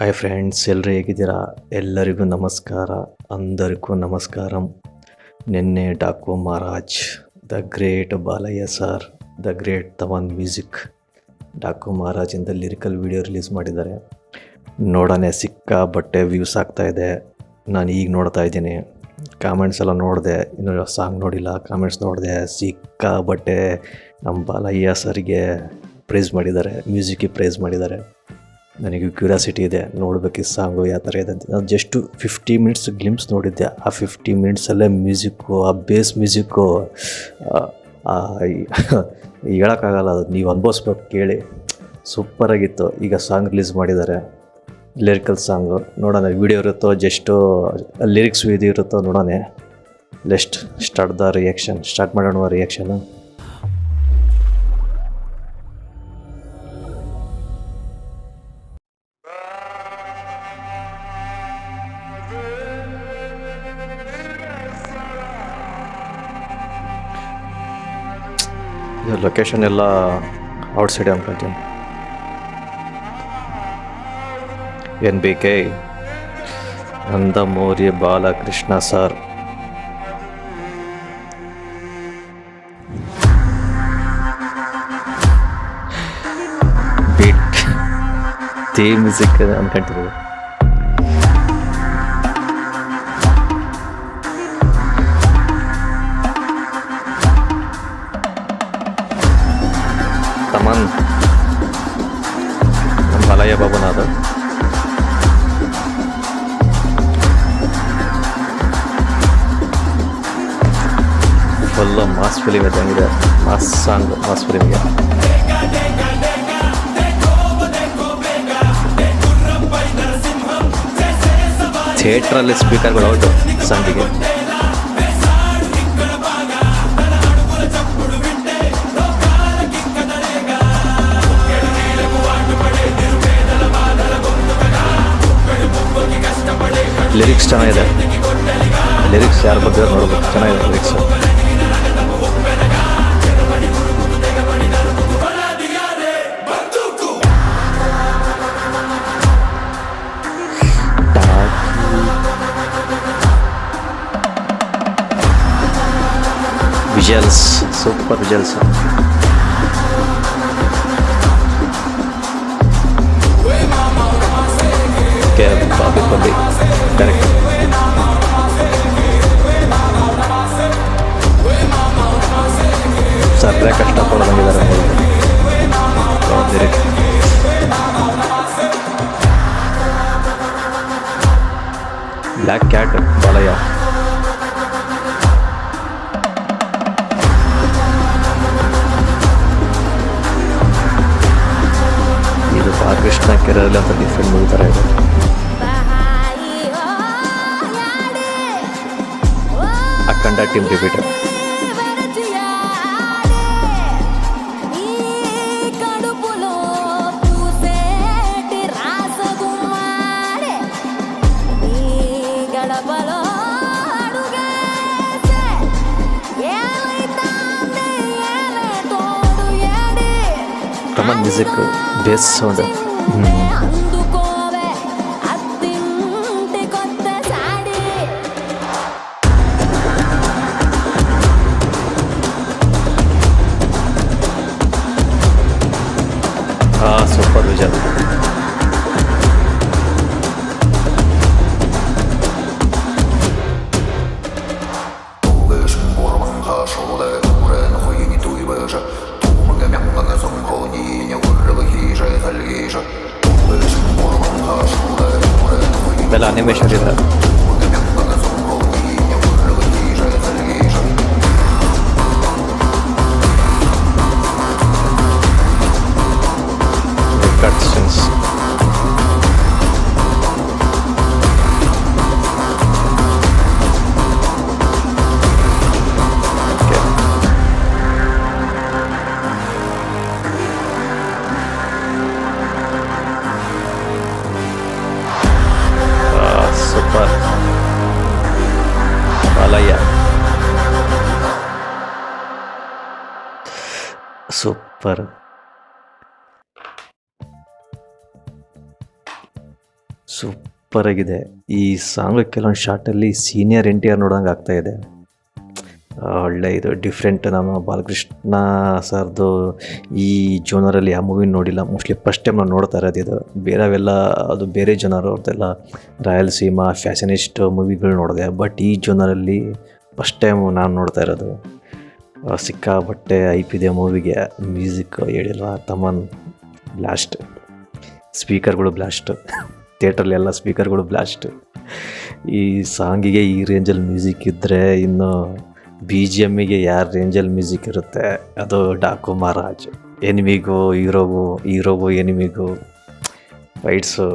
Hi friends, ಎಲ್ಲರೂ ಹೇಗಿದ್ದೀರಾ? ಎಲ್ಲರಿಗೂ ನಮಸ್ಕಾರ. అందరికీ ನಮಸ್ಕಾರಂ. ನಿನ್ನೆ Daaku Maharaj, the great Balayya sir, the great Thaman music, Daaku Maharaj ಇಂದ ಲಿರಿಕಲ್ ವಿಡಿಯೋ ರಿಲೀಸ್ ಮಾಡಿದ್ದಾರೆ. ನೋಡೋಣ, ಸಿಕ್ಕಾಬಟ್ಟೆ ವ್ಯೂಸ್ ಆಗ್ತಾಯಿದೆ. ನಾನು ಈಗ ನೋಡ್ತಾ ಇದ್ದೀನಿ. ಕಾಮೆಂಟ್ಸ್ ಎಲ್ಲ ನೋಡಿದೆ, ಇನ್ನು ಸಾಂಗ್ ನೋಡಿಲ್ಲ, ಕಾಮೆಂಟ್ಸ್ ನೋಡಿದೆ. ಸಿಕ್ಕಾಬಟ್ಟೆ ನಮ್ಮ ಬಾಲಯ್ಯ ಸರ್ಗೆ ಪ್ರೈಸ್ ಮಾಡಿದ್ದಾರೆ, ಮ್ಯೂಸಿಕ್ಗೆ ಪ್ರೈಸ್ ಮಾಡಿದ್ದಾರೆ. ನನಗೆ ಕ್ಯೂರಿಯಾಸಿಟಿ ಇದೆ, ನೋಡಬೇಕು ಈ ಸಾಂಗು ಯಾವ ಥರ ಇದೆ ಅಂತ. ನಾನು ಜಸ್ಟು 50 ಮಿನಿಟ್ಸ್ ಗ್ಲಿಮ್ಸ್ ನೋಡಿದ್ದೆ. ಆ 50 ಮಿನಿಟ್ಸಲ್ಲೇ ಮ್ಯೂಸಿಕ್ಕು, ಆ ಬೇಸ್ ಮ್ಯೂಸಿಕ್ಕು ಹೇಳೋಕ್ಕಾಗಲ್ಲ, ಅದು ನೀವು ಅನುಭವಿಸ್ಬೇಕು, ಕೇಳಿ. ಸೂಪರಾಗಿತ್ತು. ಈಗ ಸಾಂಗ್ ರಿಲೀಸ್ ಮಾಡಿದ್ದಾರೆ, ಲಿರಿಕಲ್ ಸಾಂಗು. ನೋಡೋಣ, ವಿಡಿಯೋ ಇರುತ್ತೋ ಜಸ್ಟು ಲಿರಿಕ್ಸ್ ಇದು ಇರುತ್ತೋ ನೋಡೋಣ. ಸ್ಟಾರ್ಟ್ ಮಾಡೋಣ ರಿಯಾಕ್ಷನು. ಇದು ಲೊಕೇಶನ್ ಎಲ್ಲ ಔಟ್ಸೈಡ್ ಅನ್ಕೊಳ್ತೀನಿ. NBK Nandamuri Balakrishna sir. Beat theme music ಅನ್ಕೊಂತಿರೋದು. ತಮನ್ ಬಾಲಯ್ಯ ಬಾಬುನಾದ. ಫುಲ್ಲು ಮಾಸ್ ಫಿಲಿಮ್ ಇದ್ದಂಗಿದೆ, ಮಾಸ್ ಸಾಂಗ್, ಮಾಸ್ ಫಿಲಿಮ್ಗೆ. ಥಿಯೇಟ್ರಲ್ಲಿ ಸ್ಪೀಕರ್ಗಳು ಔಟು ಸಾಂಗಿಗೆ. ಲಿರಿಕ್ಸ್ ಚೆನ್ನಾಗಿದೆ, ಲಿರಿಕ್ಸ್ ಯಾರು ಬರ್ದಿರೋ ನೋಡ್ಬೇಕು, ಚೆನ್ನಾಗಿದೆ lyrics. Visuals super, visuals. Bobby correct. ಸರ್ರೆ ಕಷ್ಟಪಡೋದಂಗಿದ್ದಾರೆ ನೋಡಿ. Black cat Balayya. ಇದು ಬಾಲಕೃಷ್ಣ ಕೆರೆಯಲ್ಲಿ ಅಂತ ಡಿಫ್ರೆಂಟ್ ಮೂವಿ ಥರ ಇದೆ. Akhanda team repeater. Thaman music, bass sound. Super visual. ಇದೆಲ್ಲ ಅನಿಮೇಷನ್ ಇದೆ. Cutscenes. Super. Balaya. Super. ಸೂಪರಾಗಿದೆ. ಈ ಸಾಂಗ್ ಕೆಲವೊಂದು ಶಾರ್ಟಲ್ಲಿ ಸೀನಿಯರ್ NTR ನೋಡೋಂಗೆ ಆಗ್ತಾಯಿದೆ. ಒಳ್ಳೆ ಇದು ಡಿಫ್ರೆಂಟ್. ನಮ್ಮ ಬಾಲಕೃಷ್ಣ ಸರ್ದು ಈ ಜೋನರಲ್ಲಿ ಯಾವ ಮೂವಿ ನೋಡಿಲ್ಲ. ಮೋಸ್ಟ್ಲಿ ಫಸ್ಟ್ ಟೈಮ್ ನಾನು ನೋಡ್ತಾ ಇರೋದು ಇದು. ಬೇರೆವೆಲ್ಲ ಅದು ಬೇರೆ ಜೋನರ್ ಅವ್ರದ್ದೆಲ್ಲ ರಾಯಲಸೀಮಾ ಫ್ಯಾಷನಿಸ್ಟ್ ಮೂವಿಗಳು ನೋಡಿದೆ. ಬಟ್ ಈ ಜೋನರಲ್ಲಿ ಫಸ್ಟ್ ಟೈಮು ನಾನು ನೋಡ್ತಾ ಇರೋದು. ಸಿಕ್ಕಾಪಟ್ಟೆ ಐಪಿದೆ ಮೂವಿಗೆ. ಮ್ಯೂಸಿಕ್ ಹೇಳಿಲ್ಲ, ತಮನ್ ಬ್ಲಾಸ್ಟ್, ಸ್ಪೀಕರ್ಗಳು ಬ್ಲಾಸ್ಟ್, ಥಿಯೇಟ್ರಲ್ಲೆಲ್ಲ ಸ್ಪೀಕರ್ಗಳು ಬ್ಲಾಸ್ಟ್. ಈ ಸಾಂಗಿಗೆ ಈ ರೇಂಜಲ್ಲಿ ಮ್ಯೂಸಿಕ್ ಇದ್ದರೆ ಇನ್ನು BGMಗೆ ಯಾರು ರೇಂಜಲ್ಲಿ ಮ್ಯೂಸಿಕ್ ಇರುತ್ತೆ ಅದು ಡಾಕು ಮಹಾರಾಜ್. ಎನಿಮಿಗೂ ಹೀರೋಗೂ ಎನಿಮಿಗೂ ಫೈಟ್ಸು,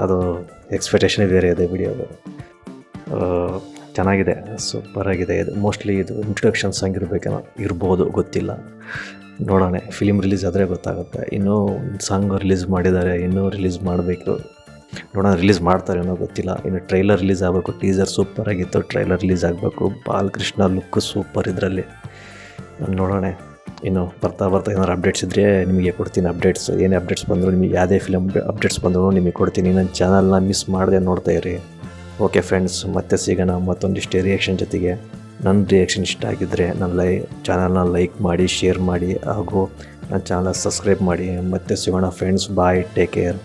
ಅದು ಎಕ್ಸ್ಪೆಕ್ಟೇಷನೇ ಬೇರೆ ಇದೆ ವಿಡಿಯೋದು. ಚೆನ್ನಾಗಿದೆ, ಸೂಪರಾಗಿದೆ ಇದು. ಮೋಸ್ಟ್ಲಿ ಇದು ಇಂಟ್ರೊಡಕ್ಷನ್ ಸಾಂಗ್ ಇರ್ಬೋದು, ಗೊತ್ತಿಲ್ಲ. ನೋಡೋಣ, ಫಿಲಿಮ್ ರಿಲೀಸ್ ಆದರೆ ಗೊತ್ತಾಗುತ್ತೆ. ಇನ್ನೂ ಸಾಂಗ್ ರಿಲೀಸ್ ಮಾಡಿದ್ದಾರೆ, ಇನ್ನೂ ರಿಲೀಸ್ ಮಾಡಬೇಕು. ನೋಡೋಣ, ರಿಲೀಸ್ ಮಾಡ್ತಾರೆ ಏನೋ ಗೊತ್ತಿಲ್ಲ. ಇನ್ನು ಟ್ರೈಲರ್ ರಿಲೀಸ್ ಆಗಬೇಕು. ಟೀಸರ್ ಸೂಪರಾಗಿತ್ತು, ಟ್ರೈಲರ್ ರಿಲೀಸ್ ಆಗಬೇಕು. ಬಾಲಕೃಷ್ಣ ಲುಕ್ಕು ಸೂಪರ್ ಇದರಲ್ಲಿ. ನೋಡೋಣ, ಇನ್ನು ಬರ್ತಾ ಏನಾದ್ರು ಅಪ್ಡೇಟ್ಸ್ ಇದ್ದರೆ ನಿಮಗೆ ಕೊಡ್ತೀನಿ. ಅಪ್ಡೇಟ್ಸ್ ಏನೇ ಅಪ್ಡೇಟ್ಸ್ ಬಂದರೂ, ನಿಮಗೆ ಯಾವುದೇ ಫಿಲಮ್ ಅಪ್ಡೇಟ್ಸ್ ಬಂದರೂ ನಿಮಗೆ ಕೊಡ್ತೀನಿ. ನನ್ನ ಚಾನಲ್ನ ಮಿಸ್ ಮಾಡದೆ ನೋಡ್ತಾ ಇರಿ. ಓಕೆ ಫ್ರೆಂಡ್ಸ್, ಮತ್ತೆ ಸಿಗೋಣ ಮತ್ತೊಂದಿಷ್ಟು ರಿಯಾಕ್ಷನ್ ಜೊತೆಗೆ. ನನ್ನ ರಿಯಾಕ್ಷನ್ ಇಷ್ಟ ಆಗಿದ್ದರೆ ನನ್ನ ಚಾನಲ್ನ ಲೈಕ್ ಮಾಡಿ, ಶೇರ್ ಮಾಡಿ, ಹಾಗೂ ನನ್ನ ಚಾನಲ್ ಸಬ್ಸ್ಕ್ರೈಬ್ ಮಾಡಿ. ಮತ್ತೆ ಸಿಗೋಣ ಫ್ರೆಂಡ್ಸ್. ಬಾಯ್, ಟೇಕ್ ಕೇರ್.